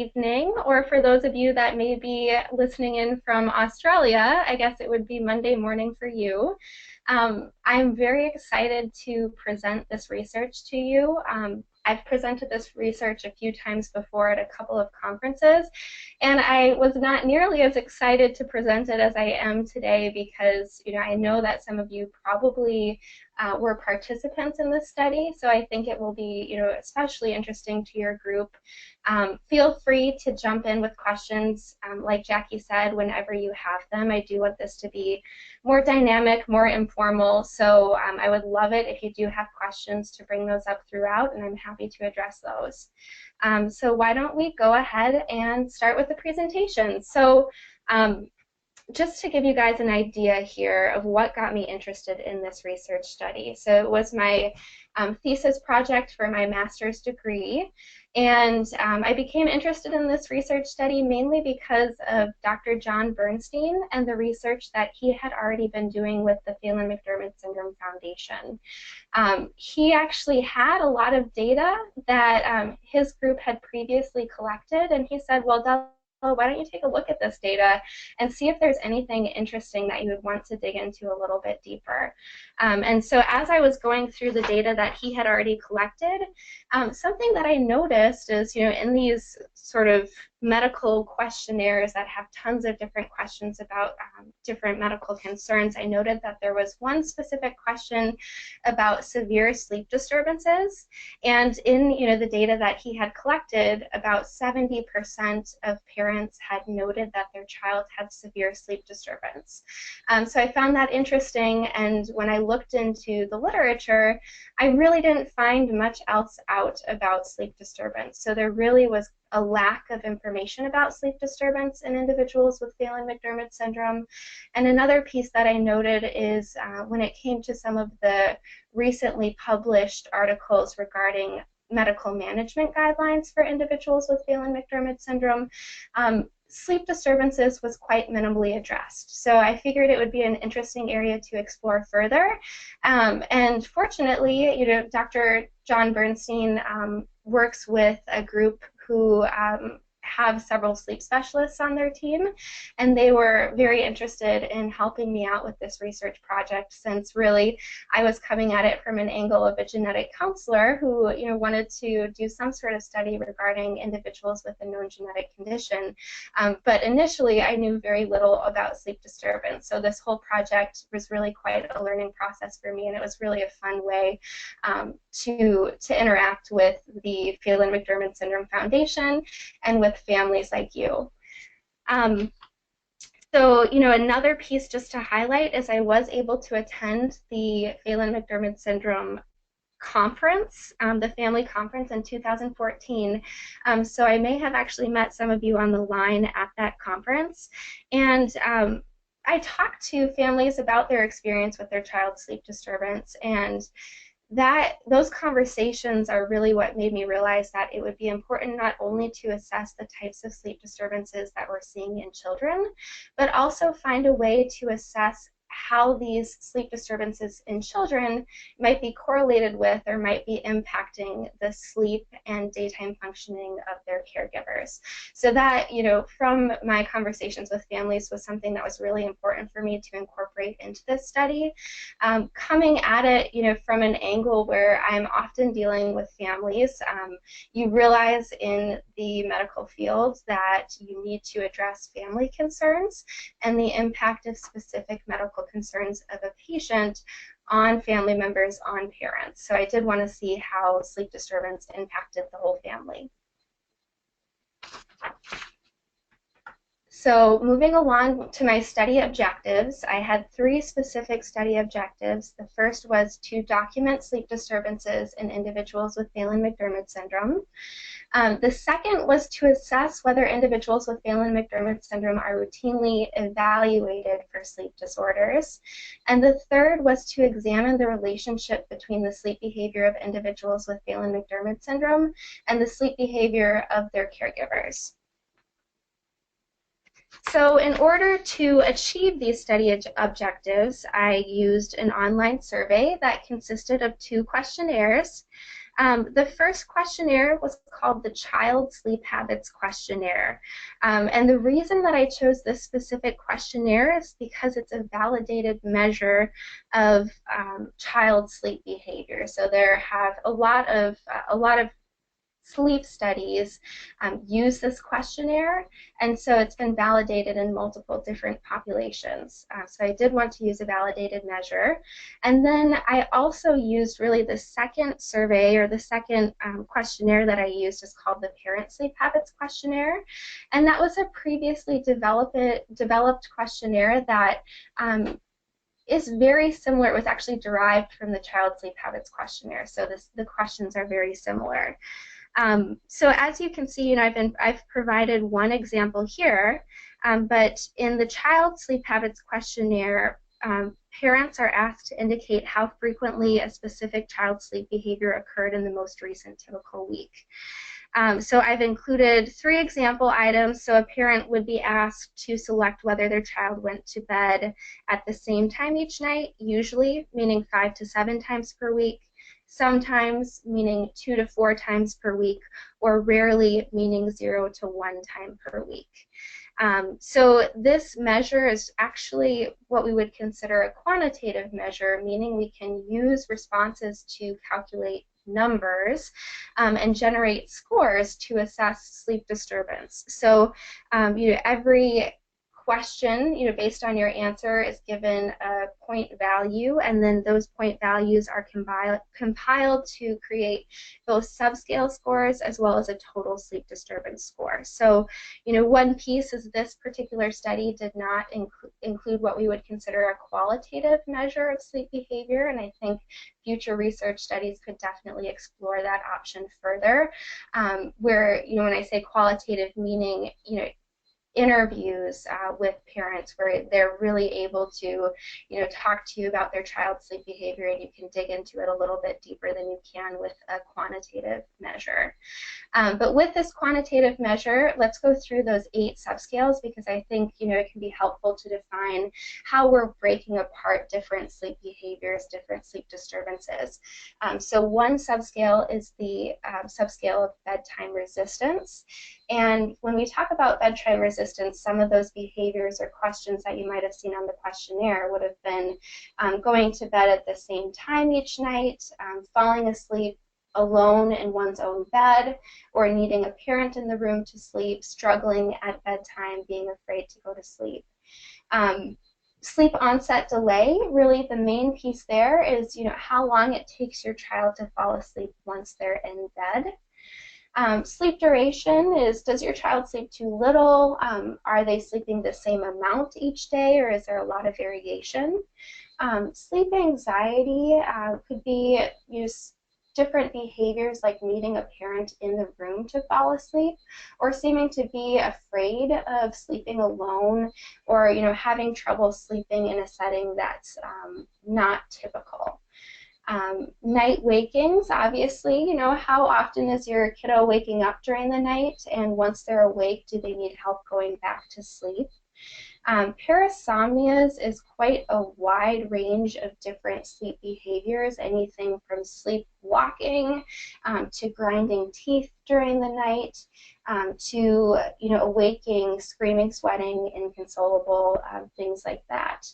evening, or for those of you that may be listening in from Australia, I guess it would be Monday morning for you. I'm very excited to present this research to you. I've presented this research a few times before at a couple of conferences, and I was not nearly as excited to present it as I am today because, I know that some of you probably were participants in this study, so I think it will be, especially interesting to your group. Feel free to jump in with questions, like Jackie said, whenever you have them. I do want this to be more dynamic, more informal, so I would love it if you do have questions to bring those up throughout, and I'm happy to address those. So why don't we go ahead and start with the presentation. So just to give you guys an idea here of what got me interested in this research study. So it was my thesis project for my master's degree, and I became interested in this research study mainly because of Dr. John Bernstein and the research that he had already been doing with the Phelan-McDermid Syndrome Foundation. He actually had a lot of data that his group had previously collected, and he said, well, Della, why don't you take a look at this data and see if there's anything interesting that you would want to dig into a little bit deeper. And so as I was going through the data that he had already collected, something that I noticed is, in these sort of medical questionnaires that have tons of different questions about different medical concerns, I noted that there was one specific question about severe sleep disturbances, and in the data that he had collected, about 70% of parents had noted that their child had severe sleep disturbance. So I found that interesting, and when I looked into the literature, I really didn't find much else out about sleep disturbance. So there really was a lack of information about sleep disturbance in individuals with Phelan-McDermid syndrome. And another piece that I noted is when it came to some of the recently published articles regarding medical management guidelines for individuals with Phelan-McDermid syndrome, sleep disturbances was quite minimally addressed. So I figured it would be an interesting area to explore further. And fortunately, Dr. John Bernstein works with a group who have several sleep specialists on their team, and they were very interested in helping me out with this research project, since really I was coming at it from an angle of a genetic counselor who wanted to do some sort of study regarding individuals with a known genetic condition. But initially I knew very little about sleep disturbance, so this whole project was really quite a learning process for me, and it was really a fun way to interact with the Phelan-McDermid Syndrome Foundation and with families like you. So, another piece just to highlight is I was able to attend the Phelan-McDermid Syndrome conference, the family conference in 2014. So I may have actually met some of you on the line at that conference. And I talked to families about their experience with their child's sleep disturbance, and those conversations are really what made me realize that it would be important not only to assess the types of sleep disturbances that we're seeing in children, but also find a way to assess how these sleep disturbances in children might be correlated with or might be impacting the sleep and daytime functioning of their caregivers. So that, from my conversations with families was something that was really important for me to incorporate into this study. Coming at it, from an angle where I'm often dealing with families, you realize in the medical field that you need to address family concerns and the impact of specific medical concerns of a patient on family members, on parents. So I did want to see how sleep disturbance impacted the whole family. So moving along to my study objectives, I had 3 specific study objectives. The first was to document sleep disturbances in individuals with Phelan-McDermid syndrome. The second was to assess whether individuals with Phelan-McDermid syndrome are routinely evaluated for sleep disorders. And the third was to examine the relationship between the sleep behavior of individuals with Phelan-McDermid syndrome and the sleep behavior of their caregivers. So in order to achieve these study objectives, I used an online survey that consisted of 2 questionnaires. The first questionnaire was called the Child Sleep Habits Questionnaire. And the reason that I chose this specific questionnaire is because it's a validated measure of child sleep behavior. So there have a lot of sleep studies use this questionnaire, and so it's been validated in multiple different populations. So I did want to use a validated measure. And then I also used really the second survey, or the second questionnaire that I used is called the Parent Sleep Habits Questionnaire. And that was a previously developed questionnaire that is very similar. It was actually derived from the Child Sleep Habits Questionnaire, so the questions are very similar. So as you can see, I've provided one example here, but in the Child Sleep Habits Questionnaire, parents are asked to indicate how frequently a specific child's sleep behavior occurred in the most recent typical week. So I've included 3 example items. So a parent would be asked to select whether their child went to bed at the same time each night, usually, meaning 5 to 7 times per week, sometimes, meaning 2 to 4 times per week, or rarely, meaning 0 to 1 time per week. So this measure is actually what we would consider a quantitative measure, meaning we can use responses to calculate numbers and generate scores to assess sleep disturbance. So every question, based on your answer, is given a point value, and then those point values are compiled to create both subscale scores as well as a total sleep disturbance score. So, one piece is this particular study did not include what we would consider a qualitative measure of sleep behavior, and I think future research studies could definitely explore that option further, where, when I say qualitative, meaning, interviews with parents where they're really able to, talk to you about their child's sleep behavior, and you can dig into it a little bit deeper than you can with a quantitative measure. But with this quantitative measure, let's go through those 8 subscales, because I think, it can be helpful to define how we're breaking apart different sleep behaviors, different sleep disturbances. So one subscale is the subscale of bedtime resistance. And when we talk about bedtime resistance, some of those behaviors or questions that you might have seen on the questionnaire would have been going to bed at the same time each night, falling asleep alone in one's own bed, or needing a parent in the room to sleep, struggling at bedtime, being afraid to go to sleep. Sleep onset delay, really the main piece there is, how long it takes your child to fall asleep once they're in bed. Sleep duration is, does your child sleep too little? Are they sleeping the same amount each day, or is there a lot of variation? Sleep anxiety could be different behaviors like needing a parent in the room to fall asleep, or seeming to be afraid of sleeping alone, or having trouble sleeping in a setting that's not typical. Night wakings, obviously, how often is your kiddo waking up during the night, and once they're awake, do they need help going back to sleep? Parasomnias is quite a wide range of different sleep behaviors, anything from sleepwalking to grinding teeth during the night, to awaking, screaming, sweating, inconsolable, things like that.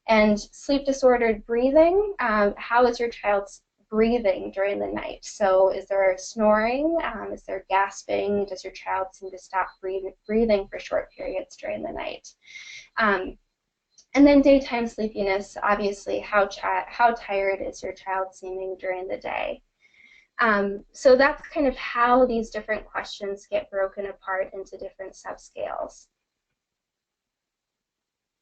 And sleep disordered breathing, how is your child's breathing during the night? So is there snoring? Is there gasping? Does your child seem to stop breathing for short periods during the night? And then daytime sleepiness, obviously, how tired is your child seeming during the day? So that's kind of how these different questions get broken apart into different subscales.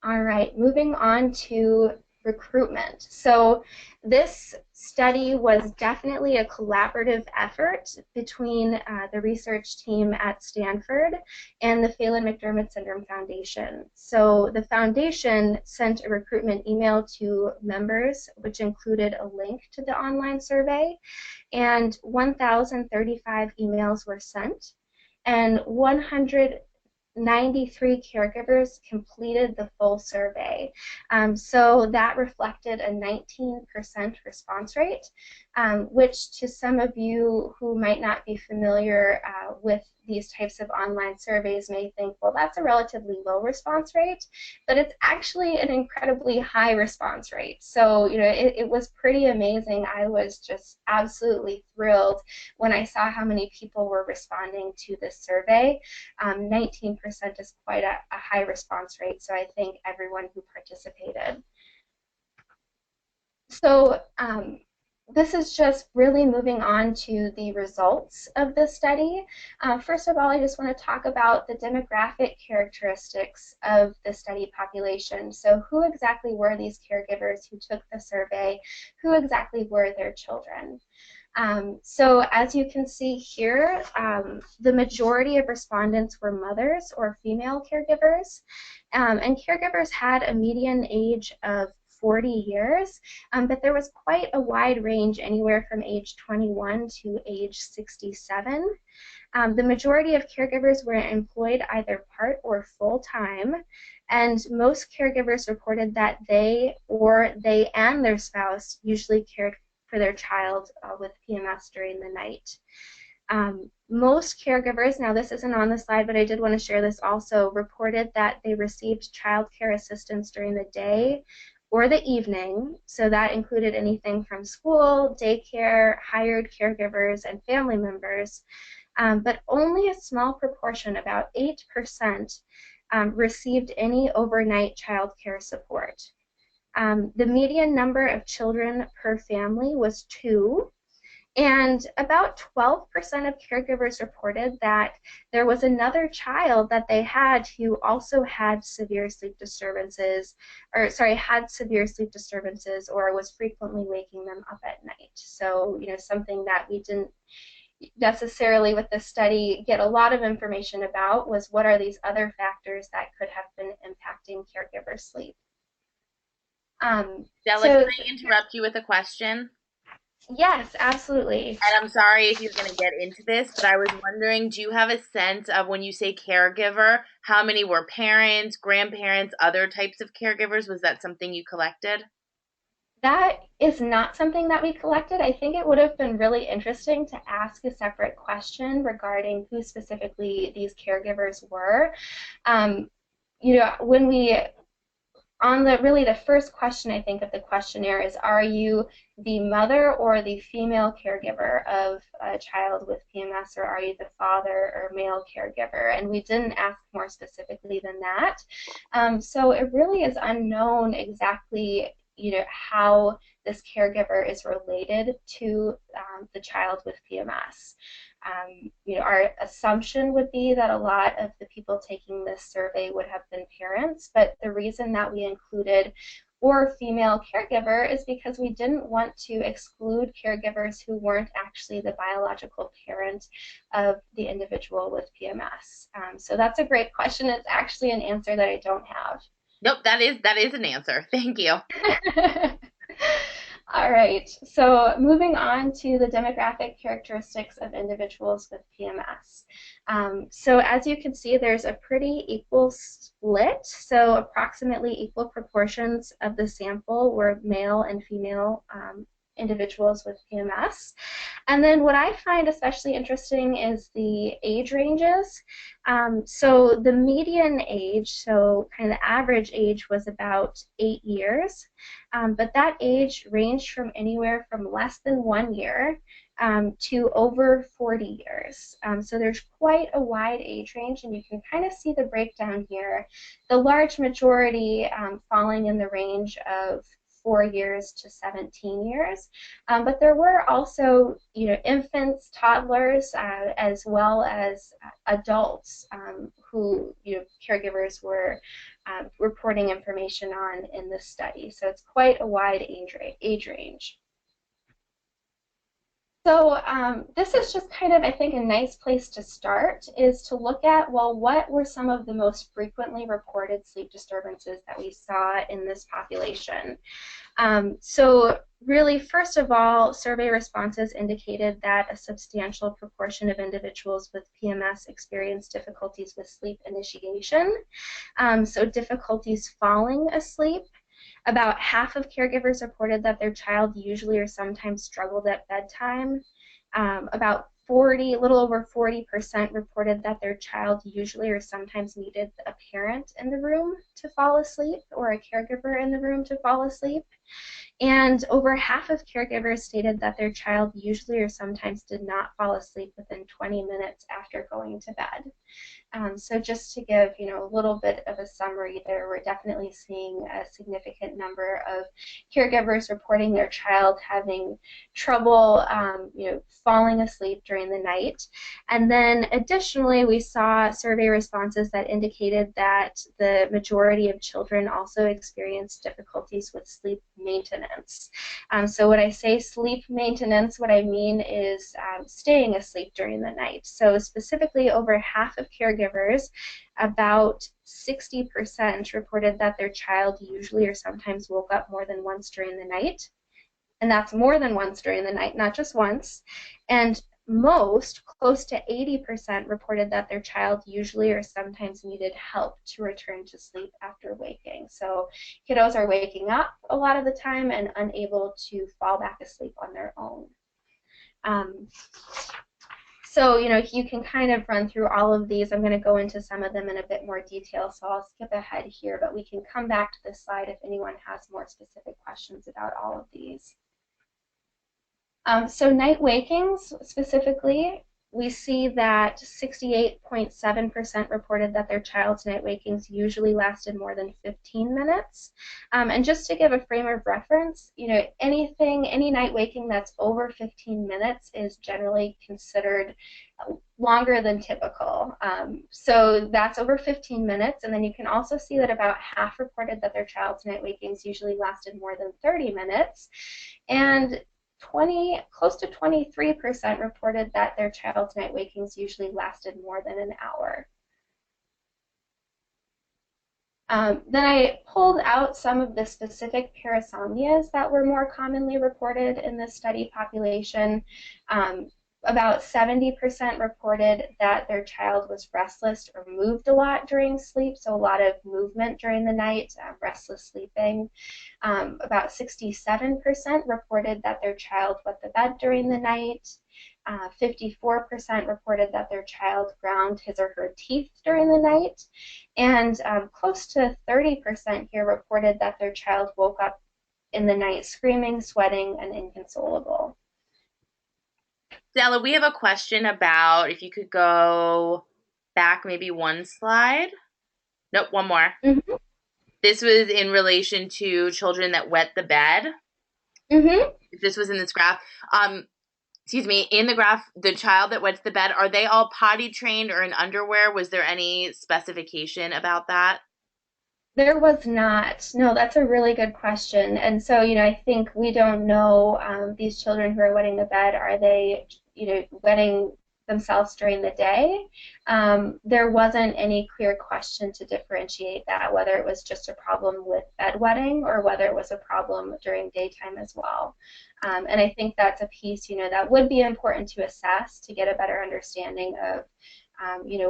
All right, moving on to recruitment. So this study was definitely a collaborative effort between the research team at Stanford and the Phelan-McDermid Syndrome Foundation. So the foundation sent a recruitment email to members, which included a link to the online survey, and 1,035 emails were sent, and 193 caregivers completed the full survey. So that reflected a 19% response rate. which to some of you who might not be familiar with these types of online surveys may think, well, that's a relatively low response rate, but it's actually an incredibly high response rate. So, it was pretty amazing. I was just absolutely thrilled when I saw how many people were responding to this survey. 19% is quite a high response rate, so I thank everyone who participated. So this is just really moving on to the results of the study. First of all, I just want to talk about the demographic characteristics of the study population. So who exactly were these caregivers who took the survey? Who exactly were their children? So as you can see here, the majority of respondents were mothers or female caregivers, and caregivers had a median age of 40 years, but there was quite a wide range, anywhere from age 21 to age 67. The majority of caregivers were employed either part or full-time, and most caregivers reported that they and their spouse usually cared for their child with PMS during the night. Most caregivers, now this isn't on the slide, but I did want to share this also, reported that they received child care assistance during the day or the evening. So that included anything from school, daycare, hired caregivers, and family members. But only a small proportion, about 8%, received any overnight child care support. The median number of children per family was 2, and about 12% of caregivers reported that there was another child that they had who also had severe sleep disturbances, or was frequently waking them up at night. So, something that we didn't necessarily with this study get a lot of information about was what are these other factors that could have been impacting caregiver sleep. Della, so, can I interrupt you with a question? Yes, absolutely. And I'm sorry if you're going to get into this, but I was wondering, do you have a sense of when you say caregiver, how many were parents, grandparents, other types of caregivers? Was that something you collected? That is not something that we collected. I think it would have been really interesting to ask a separate question regarding who specifically these caregivers were. When we the first question, I think, of the questionnaire is, are you the mother or the female caregiver of a child with PMS, or are you the father or male caregiver? And we didn't ask more specifically than that. So it really is unknown exactly, how this caregiver is related to the child with PMS. Our assumption would be that a lot of the people taking this survey would have been parents, but the reason that we included or female caregiver is because we didn't want to exclude caregivers who weren't actually the biological parent of the individual with PMS. So that's a great question. It's actually an answer that I don't have. Nope, that is an answer. Thank you. All right, so moving on to the demographic characteristics of individuals with PMS. So as you can see, there's a pretty equal split. So approximately equal proportions of the sample were male and female individuals with PMS. And then what I find especially interesting is the age ranges. So the median age, so kind of the average age, was about 8 years, but that age ranged from anywhere from less than 1 year to over 40 years. So there's quite a wide age range, and you can kind of see the breakdown here. The large majority falling in the range of 4 years to 17 years. But there were also, infants, toddlers, as well as adults who, caregivers were reporting information on in this study. So it's quite a wide age range. So this is just kind of, I think, a nice place to start, is to look at, well, what were some of the most frequently reported sleep disturbances that we saw in this population? So really, first of all, survey responses indicated that a substantial proportion of individuals with PMS experienced difficulties with sleep initiation, so difficulties falling asleep. About half of caregivers reported that their child usually or sometimes struggled at bedtime. About 40, a little over 40% reported that their child usually or sometimes needed a parent in the room to fall asleep or a caregiver in the room to fall asleep. And over half of caregivers stated that their child usually or sometimes did not fall asleep within 20 minutes after going to bed. So just to give, a little bit of a summary there, we're definitely seeing a significant number of caregivers reporting their child having trouble, falling asleep during the night. And then additionally, we saw survey responses that indicated that the majority of children also experienced difficulties with sleep maintenance. So when I say sleep maintenance, what I mean is staying asleep during the night. So specifically, over half of caregivers, about 60% reported that their child usually or sometimes woke up more than once during the night. And that's more than once during the night, not just once. And most, close to 80%, reported that their child usually or sometimes needed help to return to sleep after waking. So kiddos are waking up a lot of the time and unable to fall back asleep on their own. So, you can kind of run through all of these. I'm going to go into some of them in a bit more detail, so I'll skip ahead here, but we can come back to this slide if anyone has more specific questions about all of these. So night wakings specifically, we see that 68.7% reported that their child's night wakings usually lasted more than 15 minutes. And just to give a frame of reference, any night waking that's over 15 minutes is generally considered longer than typical. So that's over 15 minutes, and then you can also see that about half reported that their child's night wakings usually lasted more than 30 minutes, and close to 23% reported that their child's night wakings usually lasted more than an hour. Then I pulled out some of the specific parasomnias that were more commonly reported in this study population. About 70% reported that their child was restless or moved a lot during sleep, so a lot of movement during the night, restless sleeping. About 67% reported that their child wet the bed during the night. 54% reported that their child ground his or her teeth during the night. And close to 30% here reported that their child woke up in the night screaming, sweating, and inconsolable. Della, we have a question about if you could go back maybe one slide. Nope, one more. Mm-hmm. This was in relation to children that wet the bed. Mm-hmm. This was in this graph. Excuse me, in the graph, the child that wets the bed, are they all potty trained or in underwear? Was there any specification about that? There was not. No, that's a really good question. And so, I think we don't know these children who are wetting the bed, are they, wetting themselves during the day? There wasn't any clear question to differentiate that, whether it was just a problem with bedwetting or whether it was a problem during daytime as well. And I think that's a piece, that would be important to assess to get a better understanding of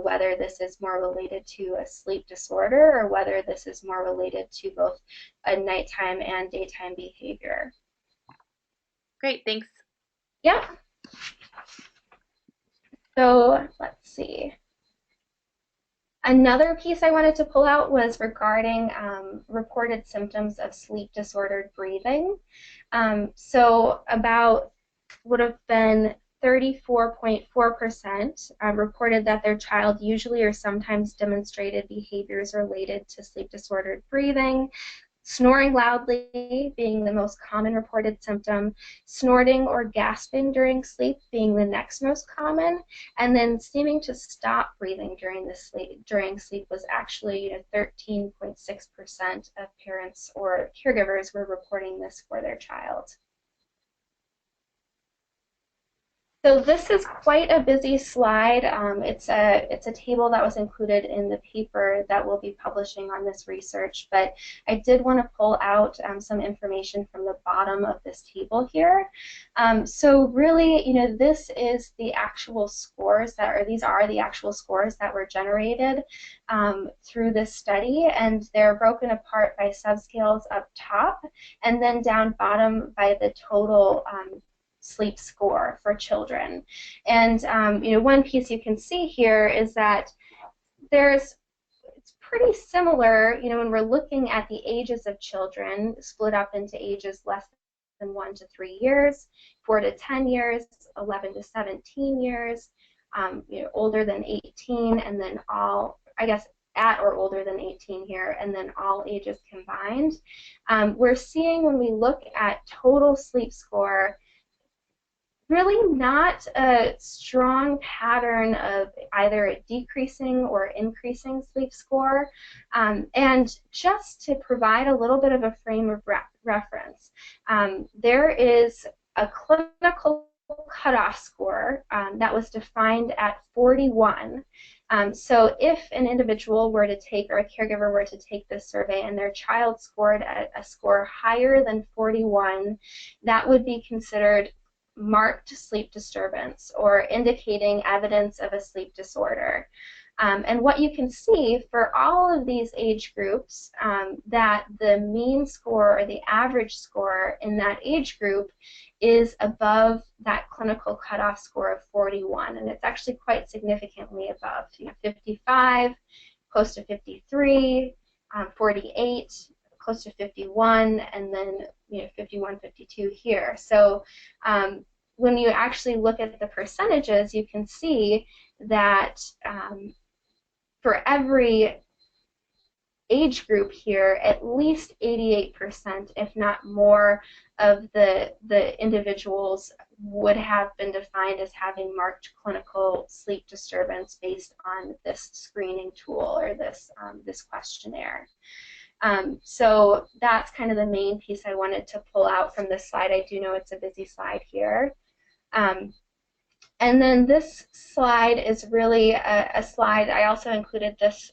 whether this is more related to a sleep disorder or whether this is more related to both a nighttime and daytime behavior. Great, thanks. Yeah. So let's see. Another piece I wanted to pull out was regarding reported symptoms of sleep disordered breathing. So about would have been 34.4% reported that their child usually or sometimes demonstrated behaviors related to sleep disordered breathing, snoring loudly being the most common reported symptom, snorting or gasping during sleep being the next most common, and then seeming to stop breathing during sleep was actually 13.6% of parents or caregivers were reporting this for their child. So this is quite a busy slide. It's a table that was included in the paper that we'll be publishing on this research, but I did want to pull out some information from the bottom of this table here. So really, this is the actual scores or these are the actual scores that were generated through this study, and they're broken apart by subscales up top, and then down bottom by the total sleep score for children. And one piece you can see here is that it's pretty similar, when we're looking at the ages of children split up into ages less than 1 to 3 years, 4 to 10 years, 11 to 17 years, older than 18, and then all, I guess, at or older than 18 here, and then all ages combined. We're seeing when we look at total sleep score, really not a strong pattern of either a decreasing or increasing sleep score. And just to provide a little bit of a frame of reference, there is a clinical cutoff score that was defined at 41. So if an individual were to take, or a caregiver were to take this survey and their child scored at a score higher than 41, that would be considered marked sleep disturbance or indicating evidence of a sleep disorder. And what you can see for all of these age groups, that the mean score or the average score in that age group is above that clinical cutoff score of 41, and it's actually quite significantly above. 55, close to 53, 48, close to 51, and then 51, 52 here. So when you actually look at the percentages, you can see that for every age group here, at least 88%, if not more, of the individuals would have been defined as having marked clinical sleep disturbance based on this screening tool or this questionnaire. So that's kind of the main piece I wanted to pull out from this slide. I do know it's a busy slide here. And then this slide is really a slide. I also included this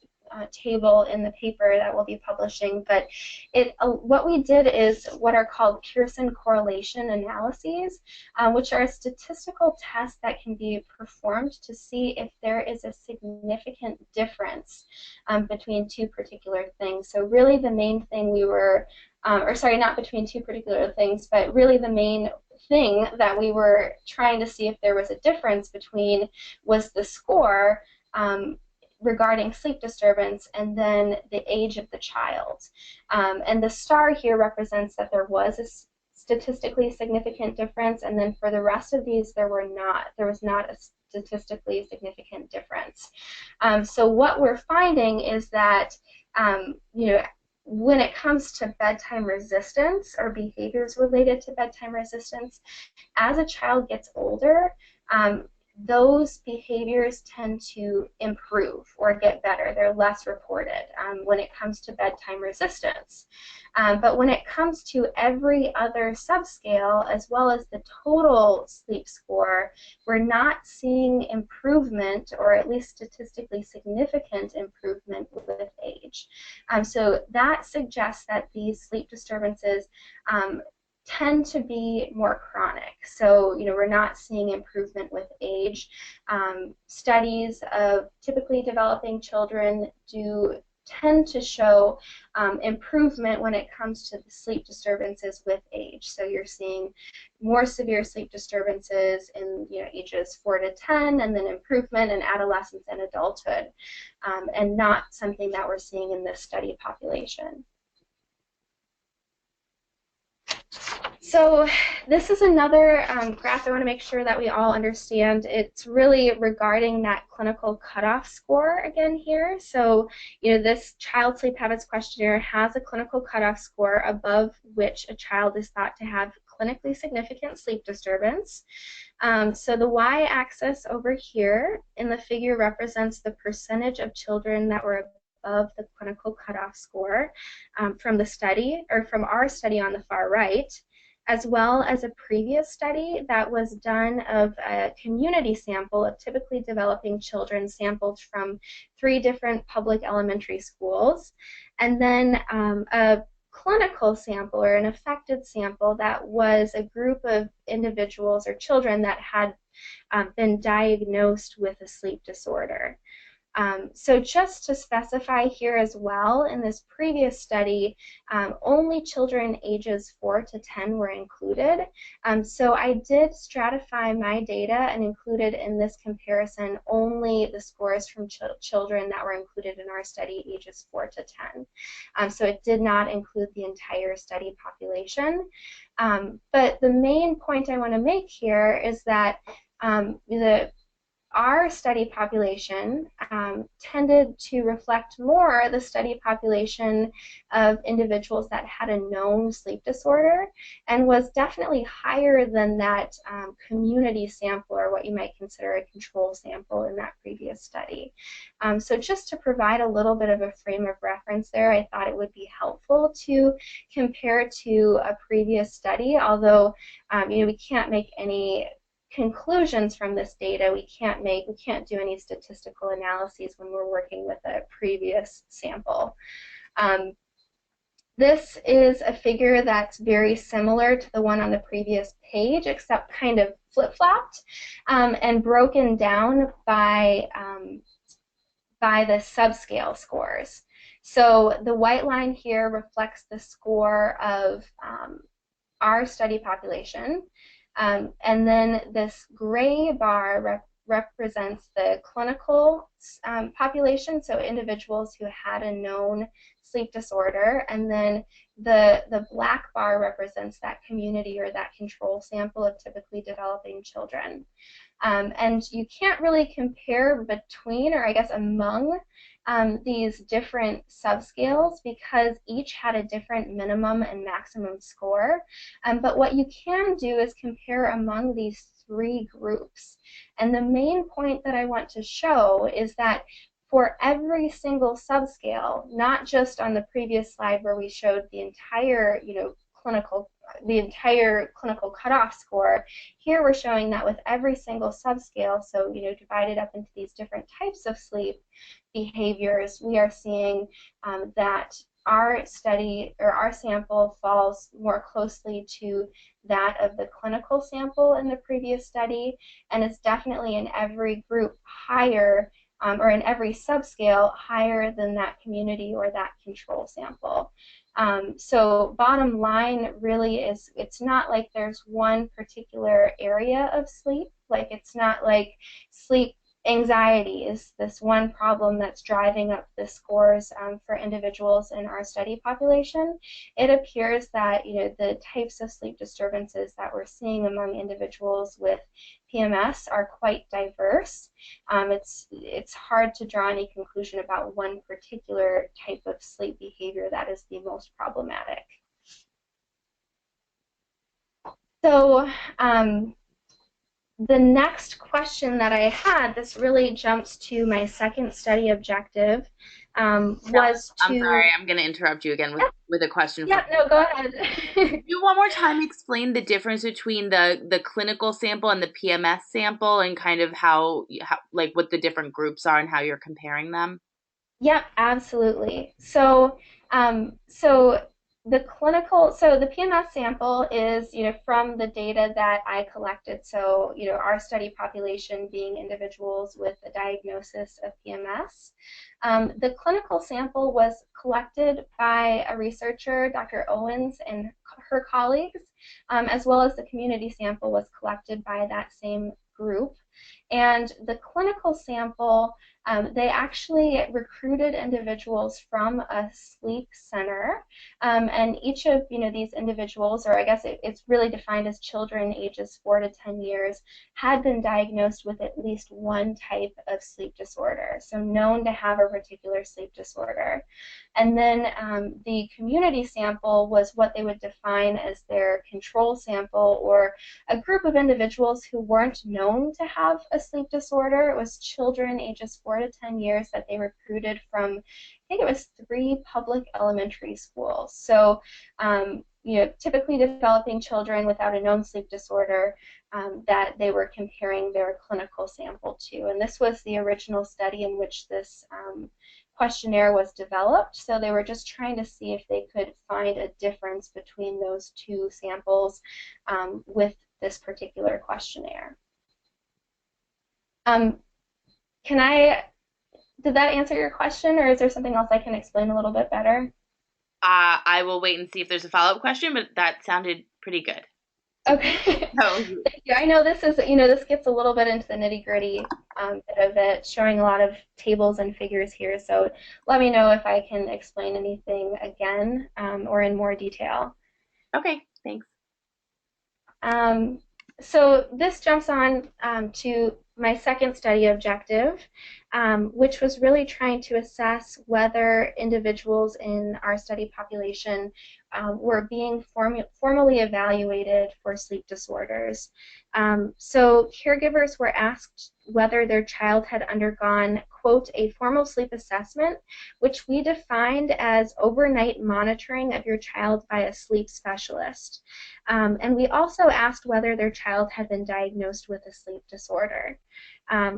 table in the paper that we'll be publishing, but what we did is what are called Pearson correlation analyses, which are statistical tests that can be performed to see if there is a significant difference between two particular things. So really the main thing we were, or sorry, not between two particular things, but really the main thing that we were trying to see if there was a difference between was the score regarding sleep disturbance and then the age of the child. And the star here represents that there was a statistically significant difference, and then for the rest of these there was not a statistically significant difference. So what we're finding is that when it comes to bedtime resistance or behaviors related to bedtime resistance, as a child gets older, those behaviors tend to improve or get better. They're less reported when it comes to bedtime resistance. But when it comes to every other subscale, as well as the total sleep score, we're not seeing improvement, or at least statistically significant improvement with age. So that suggests that these sleep disturbances tend to be more chronic. So, we're not seeing improvement with age. Studies of typically developing children do tend to show improvement when it comes to the sleep disturbances with age. So you're seeing more severe sleep disturbances in ages 4 to 10, and then improvement in adolescence and adulthood, and not something that we're seeing in this study population. So this is another graph I want to make sure that we all understand. It's really regarding that clinical cutoff score again here. So, this child sleep habits questionnaire has a clinical cutoff score above which a child is thought to have clinically significant sleep disturbance. So the y-axis over here in the figure represents the percentage of children that were above the clinical cutoff score from the study, or from our study on the far right. as well as a previous study that was done of a community sample of typically developing children sampled from 3 different public elementary schools, and then a clinical sample or an affected sample that was a group of individuals or children that had been diagnosed with a sleep disorder. So just to specify here as well, in this previous study, only children ages 4 to 10 were included. So I did stratify my data and included in this comparison only the scores from children that were included in our study ages 4 to 10. So it did not include the entire study population. But the main point I want to make here is that our study population tended to reflect more the study population of individuals that had a known sleep disorder, and was definitely higher than that community sample, or what you might consider a control sample in that previous study. So just to provide a little bit of a frame of reference there, I thought it would be helpful to compare to a previous study, although we can't make any conclusions from this data. We can't do any statistical analyses when we're working with a previous sample. This is a figure that's very similar to the one on the previous page, except kind of flip-flopped and broken down by the subscale scores. So the white line here reflects the score of our study population. And then this gray bar represents the clinical population, so individuals who had a known sleep disorder, and then the black bar represents that community or that control sample of typically developing children. And you can't really compare between, or I guess among, these different subscales because each had a different minimum and maximum score. But what you can do is compare among these 3 groups. And the main point that I want to show is that for every single subscale, not just on the previous slide where we showed the entire, clinical cutoff score, here we're showing that with every single subscale, so divided up into these different types of sleep behaviors, we are seeing that our study or our sample falls more closely to that of the clinical sample in the previous study, and it's definitely in every group higher or in every subscale higher than that community or that control sample. So bottom line really is, it's not like there's one particular area of sleep. Like, it's not like sleep anxiety is this one problem that's driving up the scores for individuals in our study population. It appears that the types of sleep disturbances that we're seeing among individuals with PMS are quite diverse. It's hard to draw any conclusion about one particular type of sleep behavior that is the most problematic. So the next question that I had, this really jumps to my second study objective, was to... I'm sorry, I'm going to interrupt you again with a question. Yeah, no, go ahead. You one more time explain the difference between the clinical sample and the PMS sample, and kind of how like what the different groups are and how you're comparing them? Yep, absolutely. So the PMS sample is, from the data that I collected. So, our study population being individuals with a diagnosis of PMS. The clinical sample was collected by a researcher, Dr. Owens, and her colleagues, as well as the community sample was collected by that same group. And the clinical sample, they actually recruited individuals from a sleep center, and each of these individuals, or I guess it's really defined as children ages 4 to 10 years, had been diagnosed with at least one type of sleep disorder, so known to have a particular sleep disorder. And then the community sample was what they would define as their control sample, or a group of individuals who weren't known to have a sleep disorder. It was children ages 4 to 10 years that they recruited from, I think it was 3 public elementary schools. So, typically developing children without a known sleep disorder that they were comparing their clinical sample to. And this was the original study in which this questionnaire was developed. So they were just trying to see if they could find a difference between those two samples with this particular questionnaire. Did that answer your question, or is there something else I can explain a little bit better? I will wait and see if there's a follow-up question, but that sounded pretty good. Okay. So, Yeah, I know this is, this gets a little bit into the nitty-gritty bit of it, showing a lot of tables and figures here. So let me know if I can explain anything again or in more detail. okay, thanks. So this jumps on to my second study objective, which was really trying to assess whether individuals in our study population were being formally evaluated for sleep disorders. So caregivers were asked whether their child had undergone, quote, a formal sleep assessment, which we defined as overnight monitoring of your child by a sleep specialist. And we also asked whether their child had been diagnosed with a sleep disorder.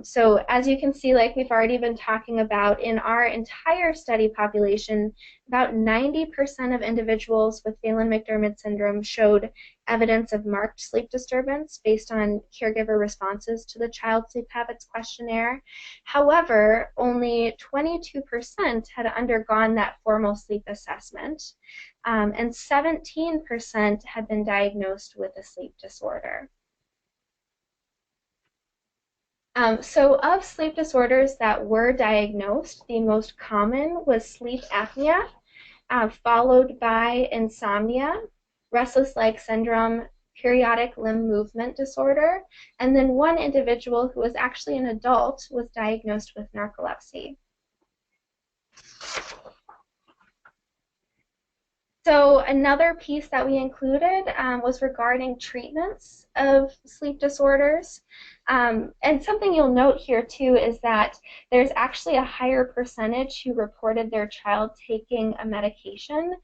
So as you can see, like we've already been talking about, in our entire study population, about 90% of individuals with Phelan-McDermid syndrome showed evidence of marked sleep disturbance based on caregiver responses to the Child Sleep Habits Questionnaire. However, only 22% had undergone that formal sleep assessment, and 17% had been diagnosed with a sleep disorder. So of sleep disorders that were diagnosed, the most common was sleep apnea, followed by insomnia, restless leg syndrome, periodic limb movement disorder, and then one individual who was actually an adult was diagnosed with narcolepsy. So another piece that we included was regarding treatments of sleep disorders. And something you'll note here too is that there's actually a higher percentage who reported their child taking a medication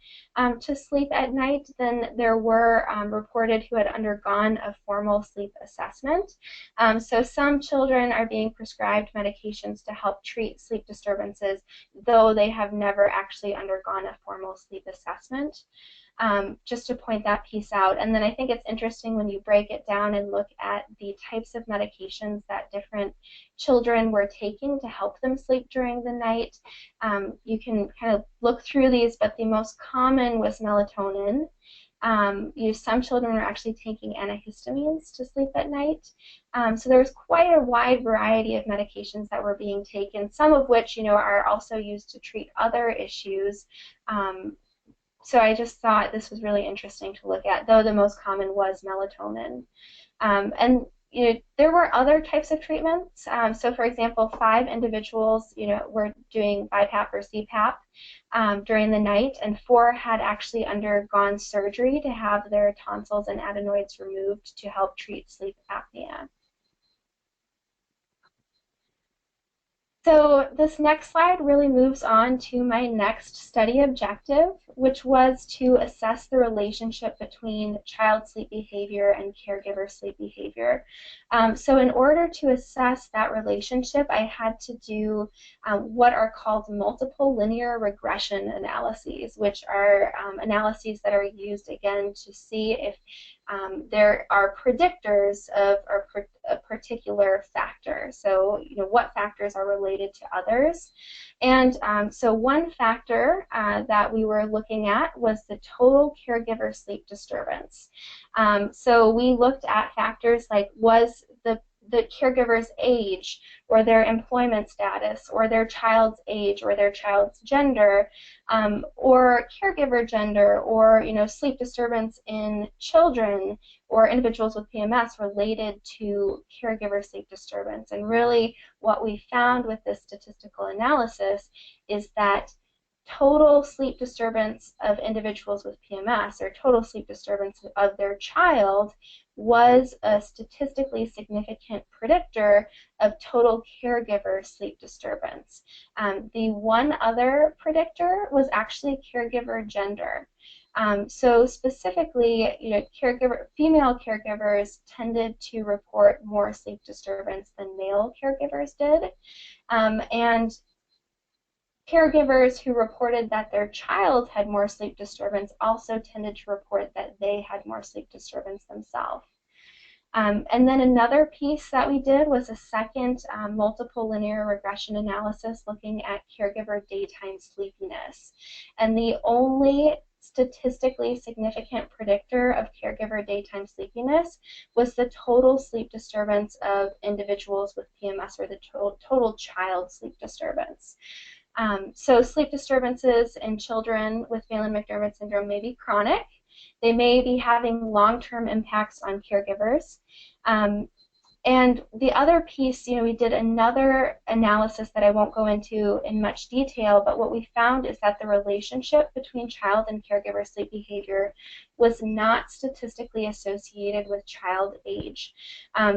to sleep at night than there were reported who had undergone a formal sleep assessment. So some children are being prescribed medications to help treat sleep disturbances, though they have never actually undergone a formal sleep assessment. Just to point that piece out. And then I think it's interesting when you break it down and look at the types of medications that different children were taking to help them sleep during the night. You can kind of look through these, but the most common was melatonin. Some children were actually taking antihistamines to sleep at night. So there was quite a wide variety of medications that were being taken, some of which are also used to treat other issues. So I just thought this was really interesting to look at, though the most common was melatonin. And there were other types of treatments. So for example, 5 individuals were doing BiPAP or CPAP during the night, and 4 had actually undergone surgery to have their tonsils and adenoids removed to help treat sleep apnea. So this next slide really moves on to my next study objective, which was to assess the relationship between child sleep behavior and caregiver sleep behavior. So in order to assess that relationship, I had to do what are called multiple linear regression analyses, which are analyses that are used, again, to see if there are predictors of a particular factor. So, what factors are related to others. And so one factor that we were looking at was the total caregiver sleep disturbance. So we looked at factors like, was the caregiver's age, or their employment status, or their child's age, or their child's gender, or caregiver gender, or sleep disturbance in children or individuals with PMS related to caregiver sleep disturbance. And really what we found with this statistical analysis is that total sleep disturbance of individuals with PMS, or total sleep disturbance of their child, was a statistically significant predictor of total caregiver sleep disturbance. The one other predictor was actually caregiver gender. So specifically, female caregivers tended to report more sleep disturbance than male caregivers did. And caregivers who reported that their child had more sleep disturbance also tended to report that they had more sleep disturbance themselves. And then another piece that we did was a second multiple linear regression analysis looking at caregiver daytime sleepiness. And the only statistically significant predictor of caregiver daytime sleepiness was the total sleep disturbance of individuals with PMS, or the total child sleep disturbance. So sleep disturbances in children with Phelan-McDermid syndrome may be chronic. They may be having long-term impacts on caregivers. And the other piece, we did another analysis that I won't go into in much detail, but what we found is that the relationship between child and caregiver sleep behavior was not statistically associated with child age.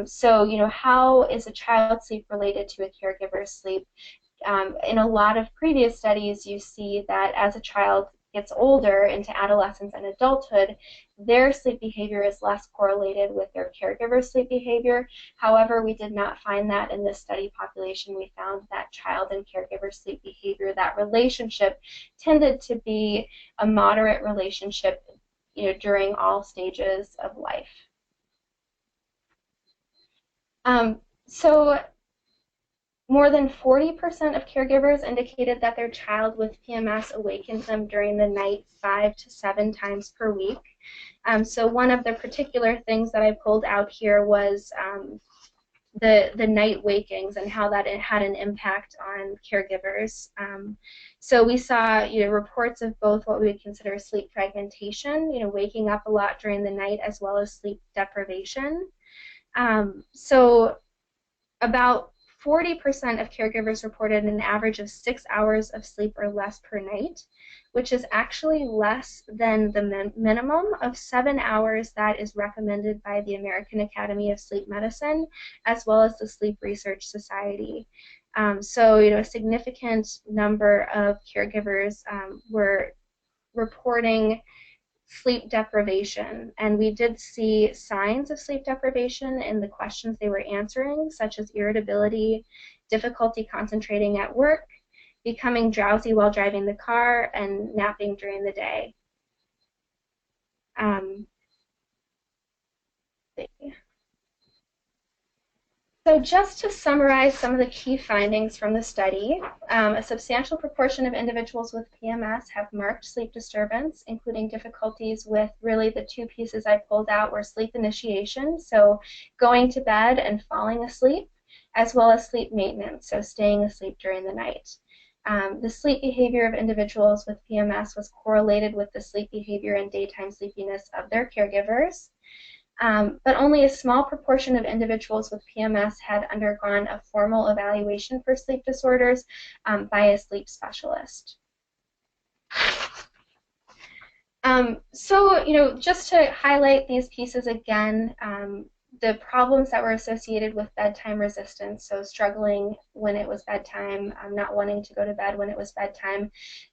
So, how is a child's sleep related to a caregiver's sleep? In a lot of previous studies, you see that as a child gets older into adolescence and adulthood, their sleep behavior is less correlated with their caregiver's sleep behavior. However, we did not find that in this study population. We found that child and caregiver sleep behavior, that relationship tended to be a moderate relationship, during all stages of life. So more than 40% of caregivers indicated that their child with PMS awakens them during the night 5 to 7 times per week. So one of the particular things that I pulled out here was the night wakings and how that it had an impact on caregivers. So we saw reports of both what we would consider sleep fragmentation, waking up a lot during the night, as well as sleep deprivation. So about 40% of caregivers reported an average of 6 hours of sleep or less per night, which is actually less than the minimum of 7 hours that is recommended by the American Academy of Sleep Medicine, as well as the Sleep Research Society. So, a significant number of caregivers were reporting sleep deprivation, and we did see signs of sleep deprivation in the questions they were answering, such as irritability, difficulty concentrating at work, becoming drowsy while driving the car, and napping during the day. So just to summarize some of the key findings from the study, a substantial proportion of individuals with PMS have marked sleep disturbance, including difficulties with really the two pieces I pulled out were sleep initiation, so going to bed and falling asleep, as well as sleep maintenance, so staying asleep during the night. The sleep behavior of individuals with PMS was correlated with the sleep behavior and daytime sleepiness of their caregivers. But only a small proportion of individuals with PMS had undergone a formal evaluation for sleep disorders by a sleep specialist. So, just to highlight these pieces again, the problems that were associated with bedtime resistance, so struggling when it was bedtime, not wanting to go to bed when it was bedtime,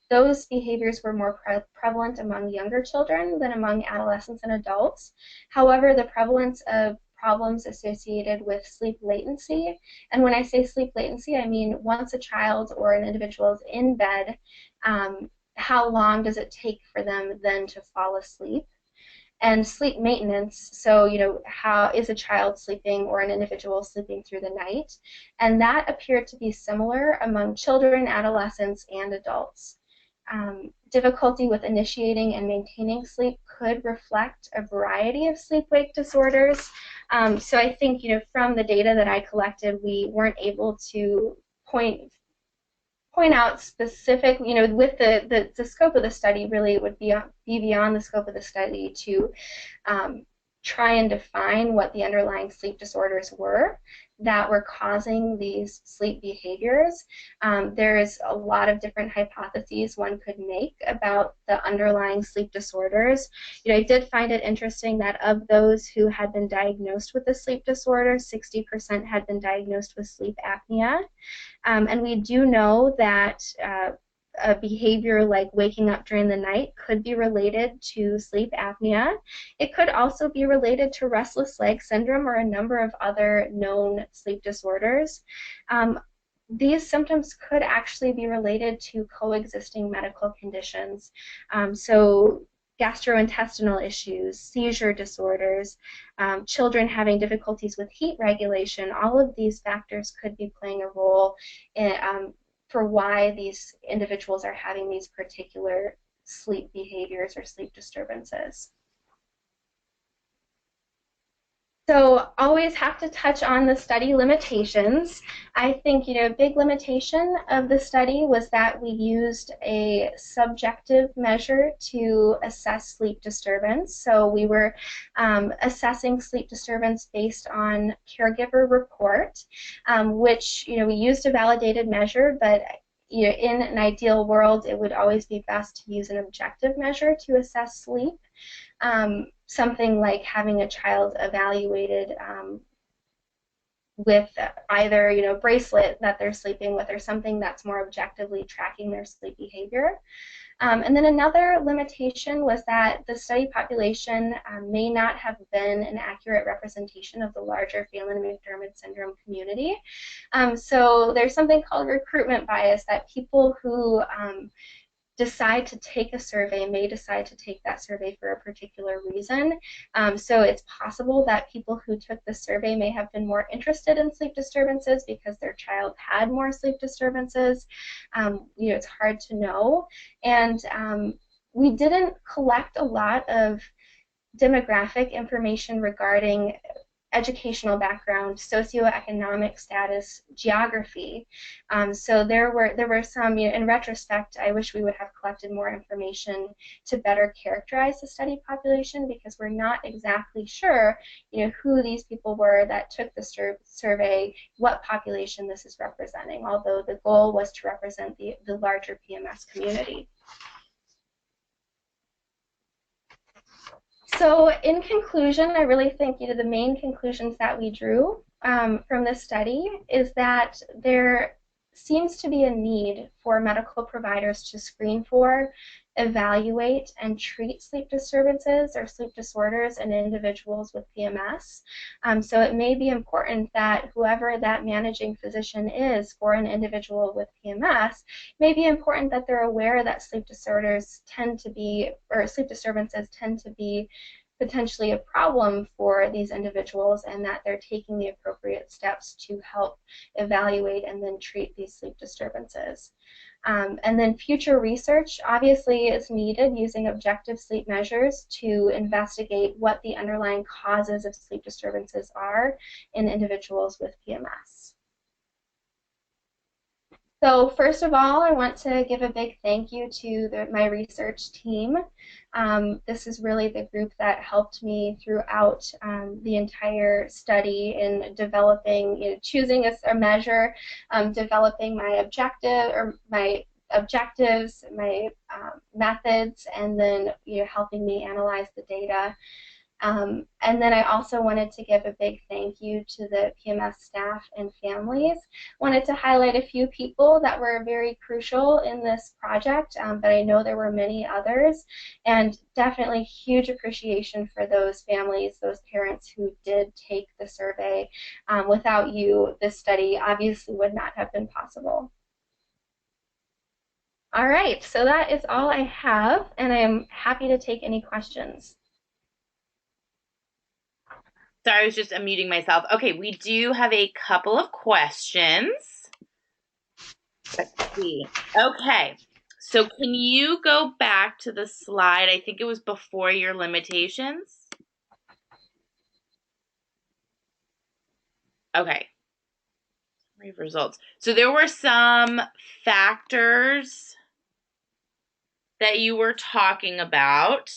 those behaviors were more prevalent among younger children than among adolescents and adults. However, the prevalence of problems associated with sleep latency, and when I say sleep latency, I mean once a child or an individual is in bed, how long does it take for them then to fall asleep? And sleep maintenance, so how is a child sleeping or an individual sleeping through the night? And that appeared to be similar among children, adolescents, and adults. Difficulty with initiating and maintaining sleep could reflect a variety of sleep-wake disorders. So I think from the data that I collected, we weren't able to point out specific, with the scope of the study, really it would be beyond the scope of the study to try and define what the underlying sleep disorders were. that were causing these sleep behaviors. There's a lot of different hypotheses one could make about the underlying sleep disorders. I did find it interesting that of those who had been diagnosed with a sleep disorder, 60% had been diagnosed with sleep apnea. And we do know that a behavior like waking up during the night could be related to sleep apnea. It could also be related to restless leg syndrome or a number of other known sleep disorders. These symptoms could actually be related to coexisting medical conditions. So gastrointestinal issues, seizure disorders, children having difficulties with heat regulation, all of these factors could be playing a role in, for why these individuals are having these particular sleep behaviors or sleep disturbances. So always have to touch on the study limitations. I think, a big limitation of the study was that we used a subjective measure to assess sleep disturbance. So we were assessing sleep disturbance based on caregiver report, which, we used a validated measure, but in an ideal world, it would always be best to use an objective measure to assess sleep. Something like having a child evaluated with either bracelet that they're sleeping with or something that's more objectively tracking their sleep behavior. And then another limitation was that the study population may not have been an accurate representation of the larger Phelan-McDermid syndrome community. So there's something called recruitment bias, that people who decide to take a survey may decide to take that survey for a particular reason. So it's possible that people who took the survey may have been more interested in sleep disturbances because their child had more sleep disturbances. It's hard to know. And we didn't collect a lot of demographic information regarding educational background, socioeconomic status, geography. So there were some, in retrospect, I wish we would have collected more information to better characterize the study population, because we're not exactly sure, who these people were that took the survey, what population this is representing, although the goal was to represent the larger PMS community. So in conclusion, I really think the main conclusions that we drew from this study is that there seems to be a need for medical providers to screen for, evaluate, and treat sleep disturbances or sleep disorders in individuals with PMS. So it may be important that whoever that managing physician is for an individual with PMS, may be important that they're aware that sleep disorders tend to be, or sleep disturbances tend to be, potentially a problem for these individuals, and that they're taking the appropriate steps to help evaluate and then treat these sleep disturbances. And then future research obviously is needed using objective sleep measures to investigate what the underlying causes of sleep disturbances are in individuals with PMS. So first of all, I want to give a big thank you to my research team. This is really the group that helped me throughout the entire study in developing, choosing a measure, developing my objectives, my methods, and then helping me analyze the data. And then I also wanted to give a big thank you to the PMS staff and families. Wanted to highlight a few people that were very crucial in this project, but I know there were many others, and definitely huge appreciation for those families, those parents who did take the survey. Without you, this study obviously would not have been possible. All right, so that is all I have, and I'm happy to take any questions. Sorry, I was just unmuting myself. Okay, we do have a couple of questions. Let's see. Okay, so can you go back to the slide? I think it was before your limitations. Okay. Results. So there were some factors that you were talking about.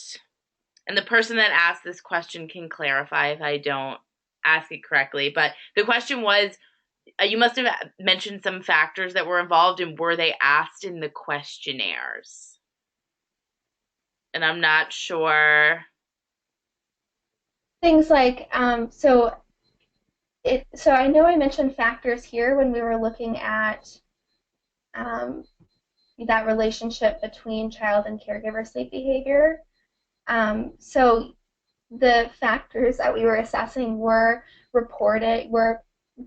And the person that asked this question can clarify if I don't ask it correctly. But the question was, you must have mentioned some factors that were involved, and were they asked in the questionnaires? And I'm not sure. Things like, so I know I mentioned factors here when we were looking at um, that relationship between child and caregiver sleep behavior. So the factors that we were assessing were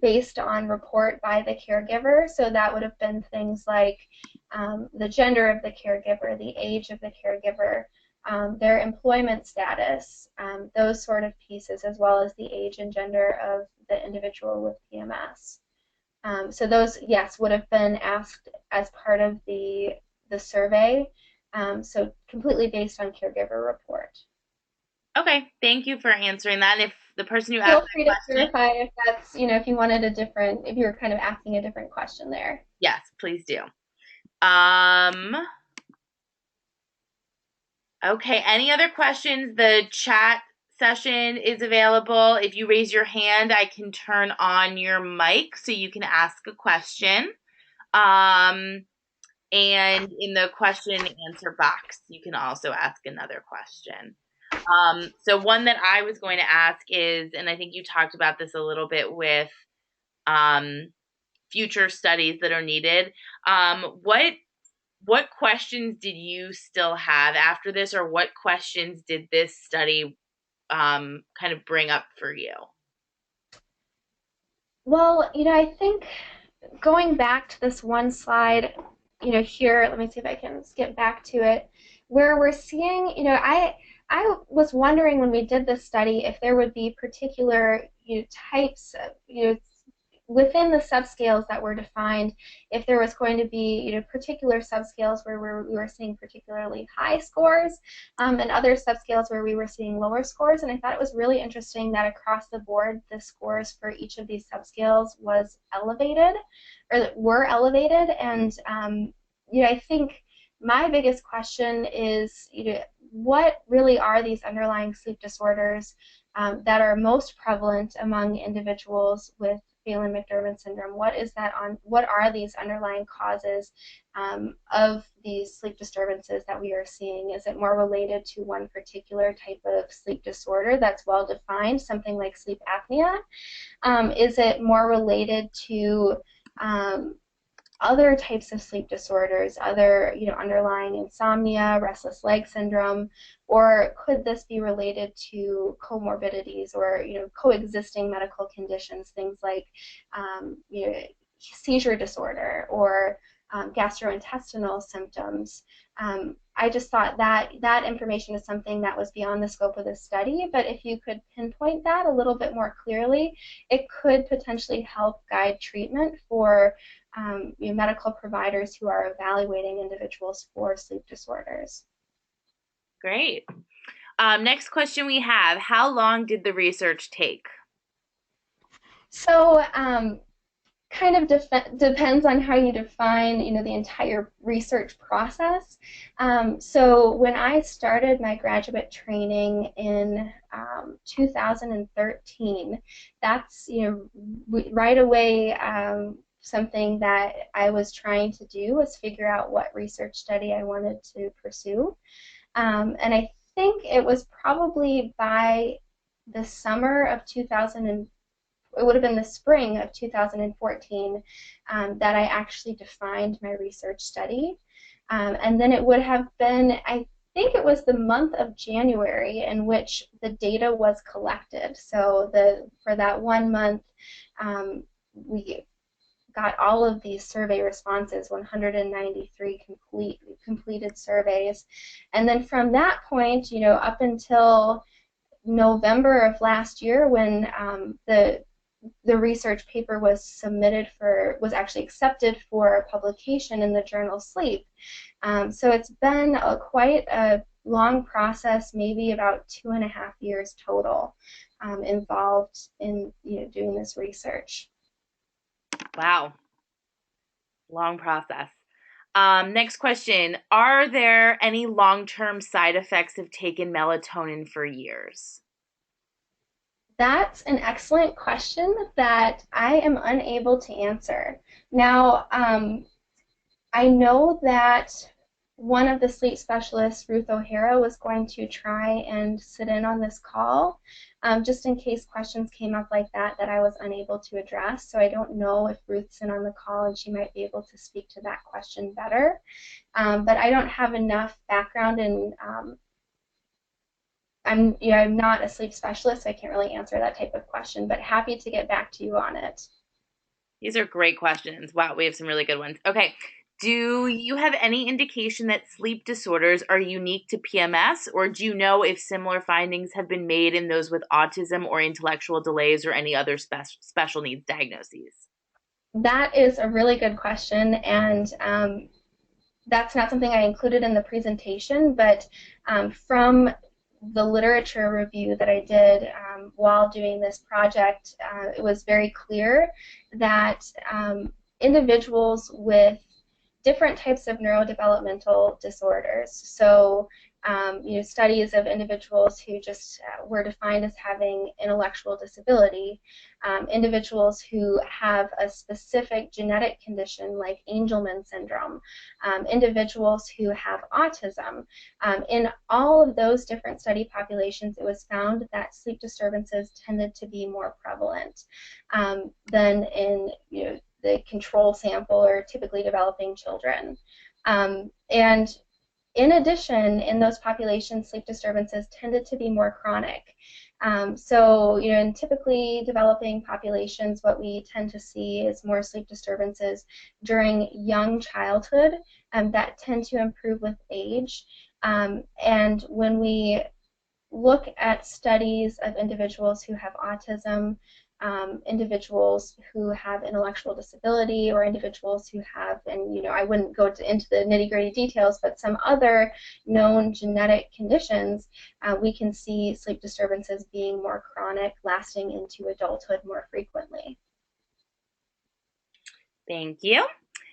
based on report by the caregiver. So that would have been things like the gender of the caregiver, the age of the caregiver, their employment status, those sort of pieces, as well as the age and gender of the individual with PMS. So those, yes, would have been asked as part of the survey. So completely based on caregiver report. Okay, thank you for answering that. And if the person who asked Feel that free to question, clarify if that's, if you wanted if you were kind of asking a different question there. yes, please do. Um, okay, any other questions? The chat session is available. If you raise your hand, I can turn on your mic so you can ask a question. Um, and in the question and answer box, you can also ask another question. So one that I was going to ask is, and I think you talked about this a little bit with future studies that are needed. What questions did you still have after this, or what questions did this study kind of bring up for you? Well, I think going back to this one slide, here, let me see if I can skip back to it, where we're seeing, I was wondering when we did this study if there would be particular, types of, within the subscales that were defined, if there was going to be, particular subscales where we were seeing particularly high scores, and other subscales where we were seeing lower scores. And I thought it was really interesting that across the board, the scores for each of these subscales was elevated, or were elevated. And I think my biggest question is, what really are these underlying sleep disorders that are most prevalent among individuals with Phelan-McDermid syndrome? What are these underlying causes of these sleep disturbances that we are seeing? Is it more related to one particular type of sleep disorder that's well defined, something like sleep apnea? Is it more related to other types of sleep disorders, other underlying insomnia, restless leg syndrome, or could this be related to comorbidities or coexisting medical conditions, things like seizure disorder or gastrointestinal symptoms? I just thought that information is something that was beyond the scope of the study, but if you could pinpoint that a little bit more clearly, it could potentially help guide treatment for medical providers who are evaluating individuals for sleep disorders. Great. Next question we have, how long did the research take? So kind of depends on how you define, the entire research process. So when I started my graduate training in 2013, that's, right away, something that I was trying to do was figure out what research study I wanted to pursue. And I think it was probably by the summer of 2000, it would have been the spring of 2014 that I actually defined my research study. And then it would have been, I think it was the month of January in which the data was collected. So for that 1 month, we got all of these survey responses, 193 completed surveys. And then from that point, up until November of last year, when the research paper was actually accepted for publication in the journal Sleep. So it's been quite a long process, maybe about 2.5 years total, involved in doing this research. Wow. Long process. Next question. Are there any long-term side effects of taking melatonin for years? That's an excellent question that I am unable to answer. Now, I know that one of the sleep specialists, Ruth O'Hara, was going to try and sit in on this call, just in case questions came up like that I was unable to address. So I don't know if Ruth's in on the call and she might be able to speak to that question better. But I don't have enough background in I'm not a sleep specialist, so I can't really answer that type of question, but happy to get back to you on it. These are great questions. Wow, we have some really good ones. Okay. Do you have any indication that sleep disorders are unique to PMS, or do you know if similar findings have been made in those with autism or intellectual delays or any other special needs diagnoses? That is a really good question, and that's not something I included in the presentation, but from the literature review that I did while doing this project, it was very clear that individuals with different types of neurodevelopmental disorders. So, studies of individuals who just were defined as having intellectual disability, individuals who have a specific genetic condition like Angelman syndrome, individuals who have autism. In all of those different study populations, it was found that sleep disturbances tended to be more prevalent than in the control sample or typically developing children. And in addition, in those populations, sleep disturbances tended to be more chronic. So, in typically developing populations, what we tend to see is more sleep disturbances during young childhood that tend to improve with age. And when we look at studies of individuals who have autism, individuals who have intellectual disability, or individuals who have, and I wouldn't go into the nitty-gritty details, but some other known genetic conditions, we can see sleep disturbances being more chronic, lasting into adulthood more frequently. Thank you.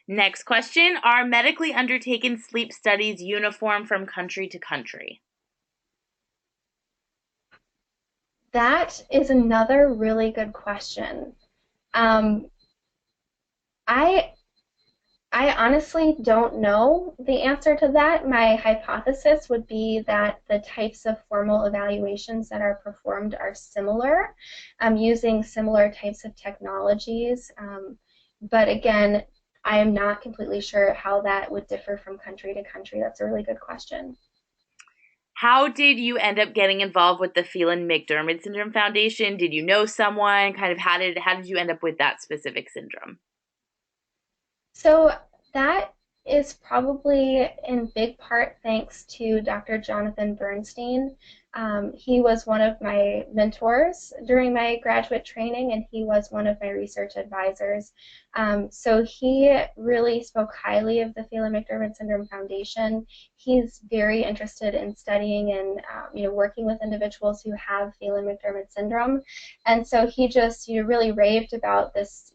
Next question. Are medically undertaken sleep studies uniform from country to country? That is another really good question. I honestly don't know the answer to that. My hypothesis would be that the types of formal evaluations that are performed are similar, using similar types of technologies. But again, I am not completely sure how that would differ from country to country. That's a really good question. How did you end up getting involved with the Phelan-McDermid Syndrome Foundation? Did you know someone? Kind of how did you end up with that specific syndrome? So that is probably in big part thanks to Dr. Jonathan Bernstein. He was one of my mentors during my graduate training, and he was one of my research advisors. So he really spoke highly of the Phelan-McDermid Syndrome Foundation. He's very interested in studying and working with individuals who have Phelan-McDermid syndrome, and so he just really raved about this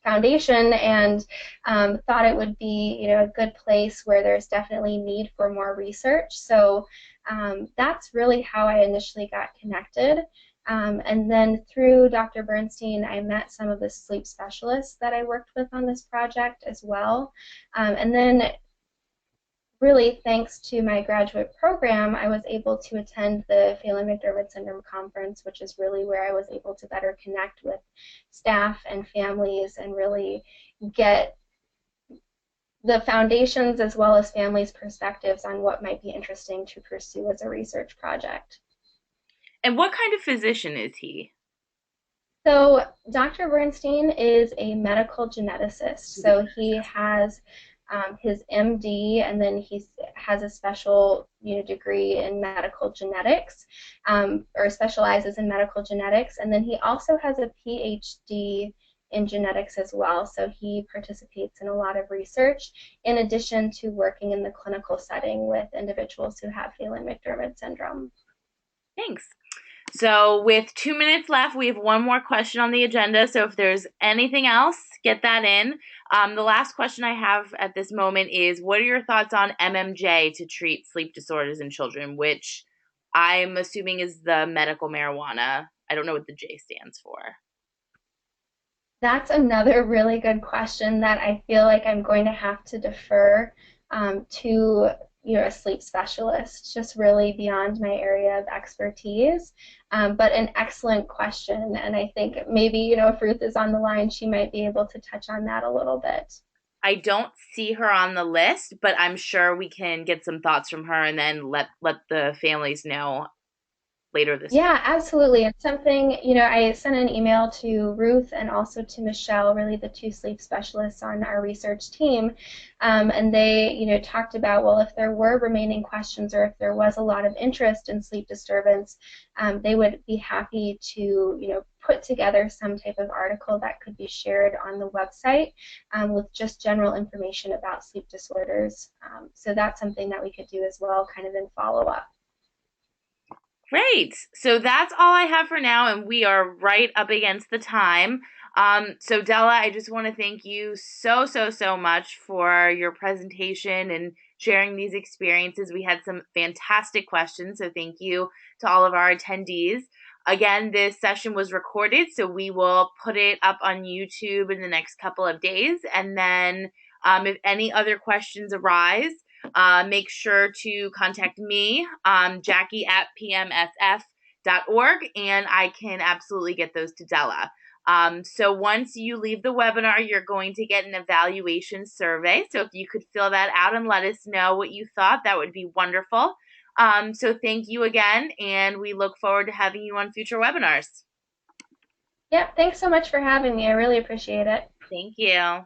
foundation and thought it would be a good place where there's definitely need for more research. So that's really how I initially got connected. And then through Dr. Bernstein, I met some of the sleep specialists that I worked with on this project as well. And then really, thanks to my graduate program, I was able to attend the Phelan-McDermid Syndrome Conference, which is really where I was able to better connect with staff and families and really get the foundations as well as families' perspectives on what might be interesting to pursue as a research project. And what kind of physician is he? So Dr. Bernstein is a medical geneticist. So he has his MD, and then he has a special degree in medical genetics, or specializes in medical genetics, and then he also has a PhD in genetics as well. So he participates in a lot of research in addition to working in the clinical setting with individuals who have Phelan-McDermid syndrome. Thanks. So with 2 minutes left, we have one more question on the agenda. So if there's anything else, get that in. The last question I have at this moment is, what are your thoughts on MMJ to treat sleep disorders in children, which I'm assuming is the medical marijuana I don't know what the J stands for. That's another really good question that I feel like I'm going to have to defer to a sleep specialist, just really beyond my area of expertise. But an excellent question, and I think maybe if Ruth is on the line, she might be able to touch on that a little bit. I don't see her on the list, but I'm sure we can get some thoughts from her and then let the families know later this week. Yeah, absolutely. It's something, I sent an email to Ruth and also to Michelle, really the two sleep specialists on our research team. And they, talked about, well, if there were remaining questions or if there was a lot of interest in sleep disturbance, they would be happy to, put together some type of article that could be shared on the website with just general information about sleep disorders. So that's something that we could do as well, kind of in follow-up. Great. So that's all I have for now, and we are right up against the time. So Della, I just want to thank you so much for your presentation and sharing these experiences. We had some fantastic questions, so thank you to all of our attendees. Again, this session was recorded, so we will put it up on YouTube in the next couple of days. And then if any other questions arise, make sure to contact me, Jackie at PMSF.org, and I can absolutely get those to Della. So once you leave the webinar, you're going to get an evaluation survey. So if you could fill that out and let us know what you thought, that would be wonderful. So thank you again, and we look forward to having you on future webinars. Yep, thanks so much for having me. I really appreciate it. Thank you.